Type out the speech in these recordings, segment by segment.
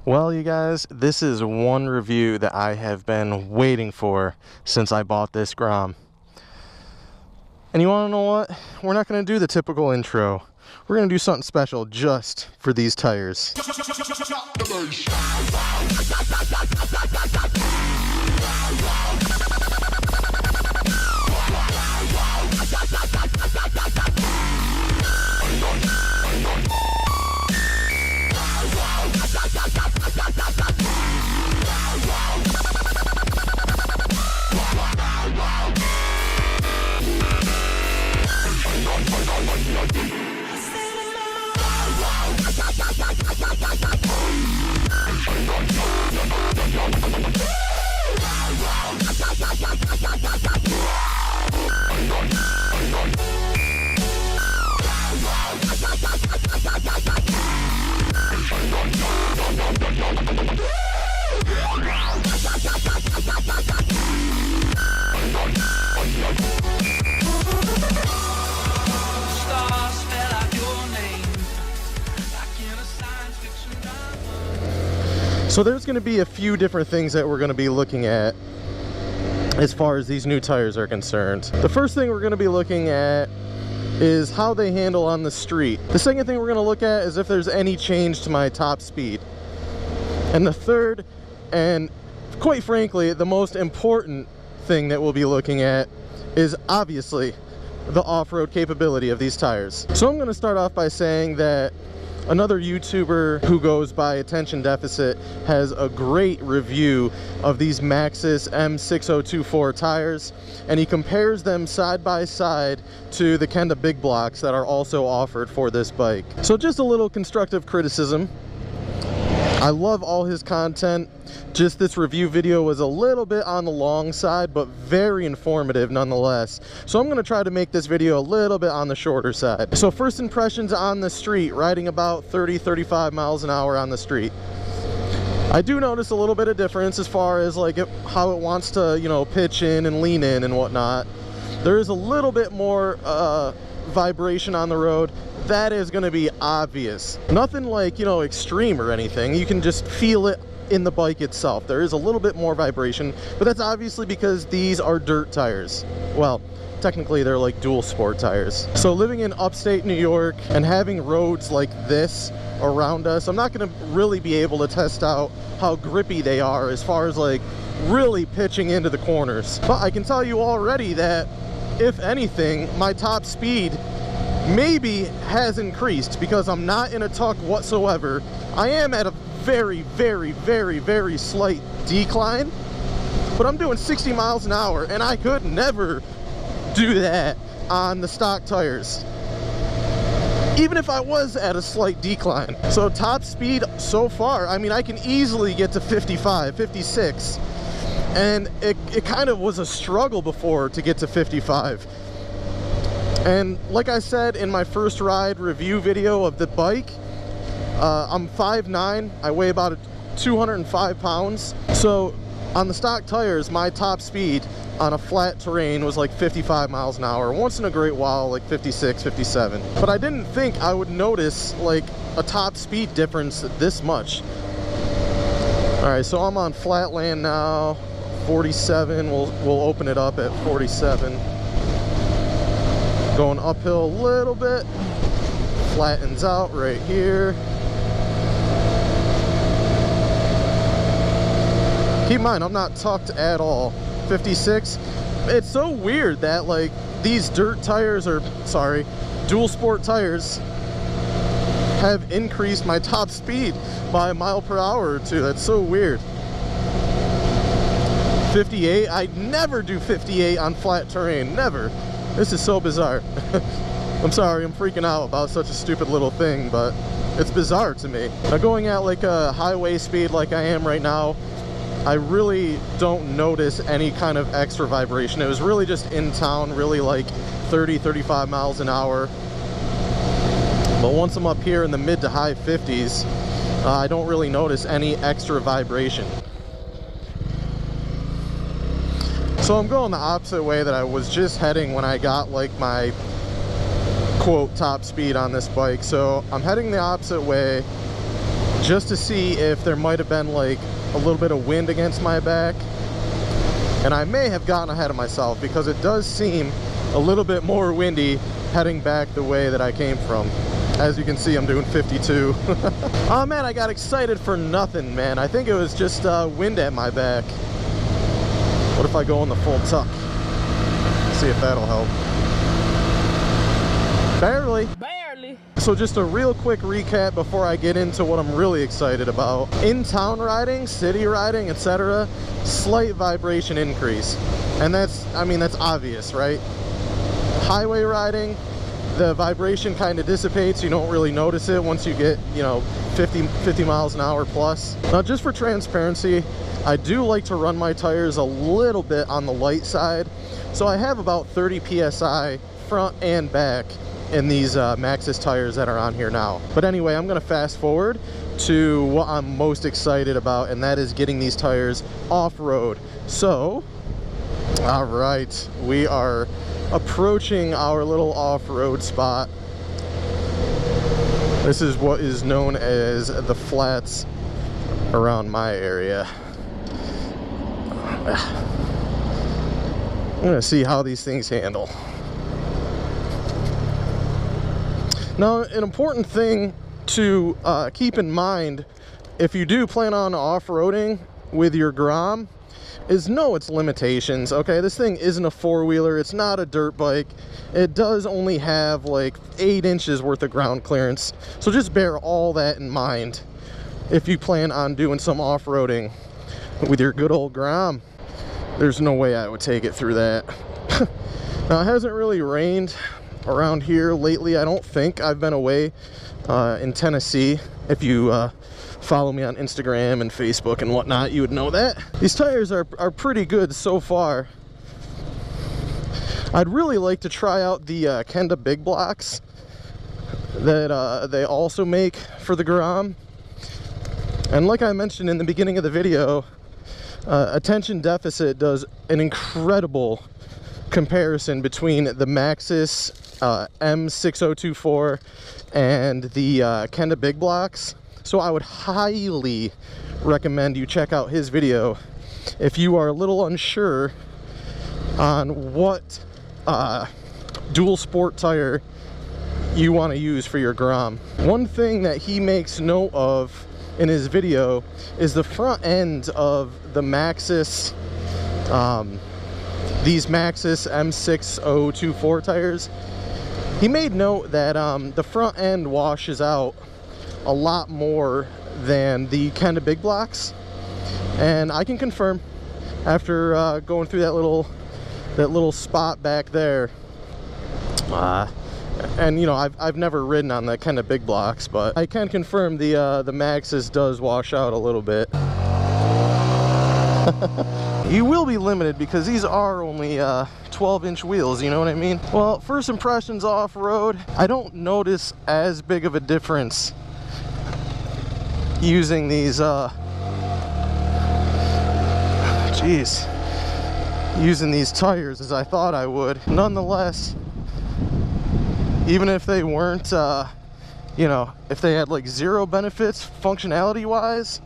Well, you guys, this is one review that I have been waiting for since I bought this Grom. And you want to know what? We're not going to do the typical intro. We're going to do something special just for these tires. So there's going to be a few different things that we're going to be looking at as far as these new tires are concerned. The first thing we're going to be looking at is how they handle on the street. The second thing we're going to look at is if there's any change to my top speed. And the third, and quite frankly, the most important thing that we'll be looking at is obviously the off-road capability of these tires. So I'm going to start off by saying that another YouTuber who goes by Attention Deficit has a great review of these Maxxis M6024 tires, and he compares them side by side to the Kenda Big Blocks that are also offered for this bike. So just a little constructive criticism. I love all his content. Just this review video was a little bit on the long side, but very informative nonetheless. So I'm going to try to make this video a little bit on the shorter side. So first impressions on the street, riding about 30-35 miles an hour on the street. I do notice a little bit of difference as far as like how it wants to, you know, pitch in and lean in and whatnot. There is a little bit more vibration on the road. That is going to be obvious. Nothing like, you know, extreme or anything. You can just feel it in the bike itself. There is a little bit more vibration, but that's obviously because these are dirt tires. Well, technically they're like dual sport tires. So living in upstate New York and having roads like this around us, I'm not going to really be able to test out how grippy they are as far as like really pitching into the corners. But I can tell you already that if anything, my top speed maybe has increased because I'm not in a tuck whatsoever. I am at a very, very, very, very slight decline, but I'm doing 60 miles an hour, and I could never do that on the stock tires, even if I was at a slight decline. So top speed so far, I mean, I can easily get to 55, 56, and it kind of was a struggle before to get to 55. And like I said in my first ride review video of the bike, I'm 5'9", I weigh about 205 pounds. So on the stock tires, my top speed on a flat terrain was like 55 miles an hour. Once in a great while, like 56, 57. But I didn't think I would notice like a top speed difference this much. All right, so I'm on flat land now, 47. We'll open it up at 47. Going uphill a little bit, flattens out right here. Keep in mind, I'm not tucked at all. 56. It's so weird that like these dirt tires, or sorry, dual sport tires, have increased my top speed by a mile per hour or two. That's so weird. 58. I'd never do 58 on flat terrain. Never. This is so bizarre. I'm sorry, I'm freaking out about such a stupid little thing, but it's bizarre to me. Now going at like a highway speed like I am right now, I really don't notice any kind of extra vibration. It was really just in town, really like 30-35 miles an hour. But once I'm up here in the mid to high 50s, I don't really notice any extra vibration. So I'm going the opposite way that I was just heading when I got like my quote top speed on this bike. So I'm heading the opposite way, just to see if there might have been like a little bit of wind against my back. And I may have gotten ahead of myself because it does seem a little bit more windy heading back the way that I came from. As you can see, I'm doing 52. Oh man, I got excited for nothing, man. I think it was just wind at my back. What if I go in the full tuck? See if that'll help. Barely. So just a real quick recap before I get into what I'm really excited about. In town riding, city riding, etc., slight vibration increase. And that's, I mean, that's obvious, right? Highway riding, the vibration kind of dissipates. You don't really notice it once you get, you know, 50 miles an hour plus. Now, just for transparency, I do like to run my tires a little bit on the light side. So I have about 30 PSI front and back in these Maxxis tires that are on here now. But anyway, I'm gonna fast forward to what I'm most excited about, and that is getting these tires off-road. So, all right, we are approaching our little off-road spot. This is what is known as the flats around my area. I'm gonna see how these things handle. Now, an important thing to keep in mind if you do plan on off-roading with your Grom is know its limitations. Okay, this thing isn't a four-wheeler, it's not a dirt bike. It does only have like 8 inches worth of ground clearance, so just bear all that in mind if you plan on doing some off-roading with your good old Grom. There's no way I would take it through that. Now, it hasn't really rained around here lately. I don't think. I've been away in Tennessee. If you follow me on Instagram and Facebook and whatnot, you would know that. These tires are pretty good so far. I'd really like to try out the Kenda big blocks that they also make for the Grom. And like I mentioned in the beginning of the video, attention deficit does an incredible comparison between the Maxxis M6024 and the Kenda big blocks. So I would highly recommend you check out his video if you are a little unsure on what dual sport tire you want to use for your Grom. One thing that he makes note of in his video is the front end of the Maxxis, these Maxxis M6024 tires. He made note that the front end washes out a lot more than the Kenda big blocks, and I can confirm after going through that little spot back there. And you know, I've never ridden on the Kenda big blocks, but I can confirm the Maxxis does wash out a little bit. You will be limited because these are only 12-inch wheels, you know what I mean? Well, first impressions off-road, I don't notice as big of a difference using these using these tires as I thought I would. Nonetheless, even if they weren't you know, if they had like 0 benefits functionality wise,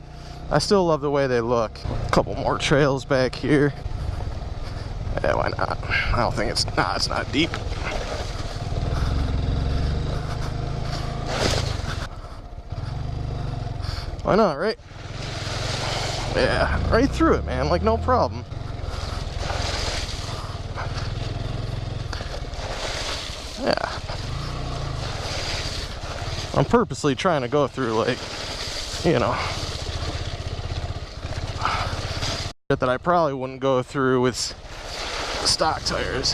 I still love the way they look. A couple more trails back here. Yeah, why not? I don't think it's not deep. Why not, right? Yeah, right through it, man, like no problem. Yeah. I'm purposely trying to go through, like, you know, that I probably wouldn't go through with stock tires.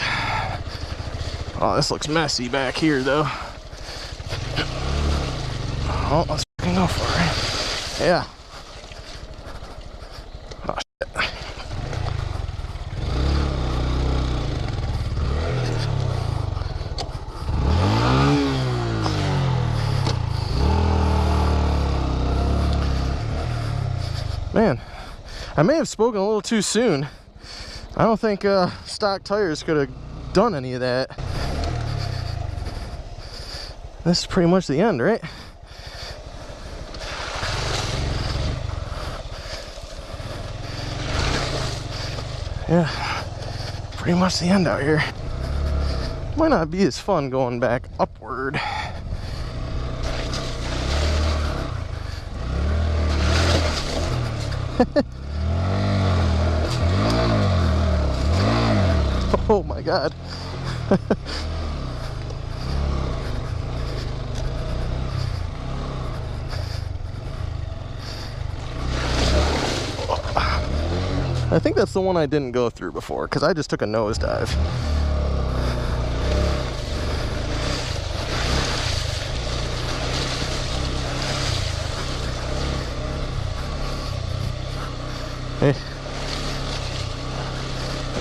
Oh, this looks messy back here, though. Oh, let's fucking go for it. Yeah. Oh, shit. Man, I may have spoken a little too soon. I don't think stock tires could have done any of that. This is pretty much the end, right? Yeah, pretty much the end out here. Might not be as fun going back upward. Oh my God. I think that's the one I didn't go through before, because I just took a nosedive. Hey.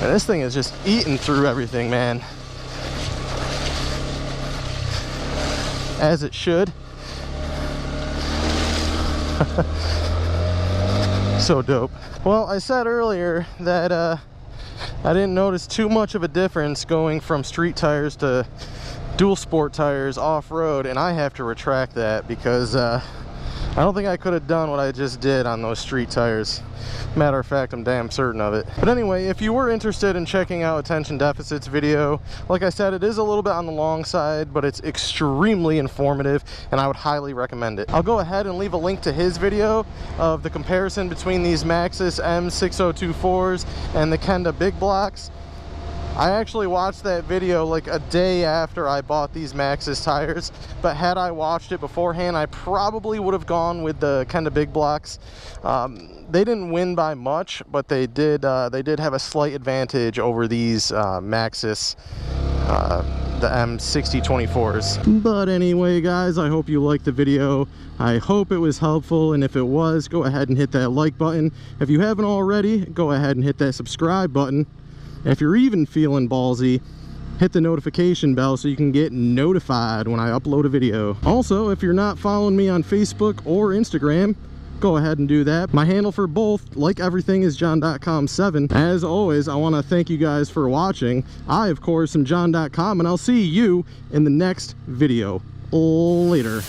And this thing is just eating through everything, man. As it should. So dope. Well, I said earlier that I didn't notice too much of a difference going from street tires to dual sport tires off-road, and I have to retract that because I don't think I could have done what I just did on those street tires. Matter of fact, I'm damn certain of it. But anyway, if you were interested in checking out Attention Deficit's video, like I said, it is a little bit on the long side, but it's extremely informative, and I would highly recommend it. I'll go ahead and leave a link to his video of the comparison between these Maxxis M6024s and the Kenda Big Blocks. I actually watched that video like a day after I bought these Maxxis tires, but had I watched it beforehand, I probably would have gone with the Kenda Big Blocks. They didn't win by much, but they did have a slight advantage over these Maxxis, the M6024s. But anyway, guys, I hope you liked the video. I hope it was helpful, and if it was, go ahead and hit that like button. If you haven't already, go ahead and hit that subscribe button. If you're even feeling ballsy, hit the notification bell so you can get notified when I upload a video. Also, if you're not following me on Facebook or Instagram, go ahead and do that. My handle for both, like everything, is john.com7. As always, I want to thank you guys for watching. I, of course, am john.com, and I'll see you in the next video. Later.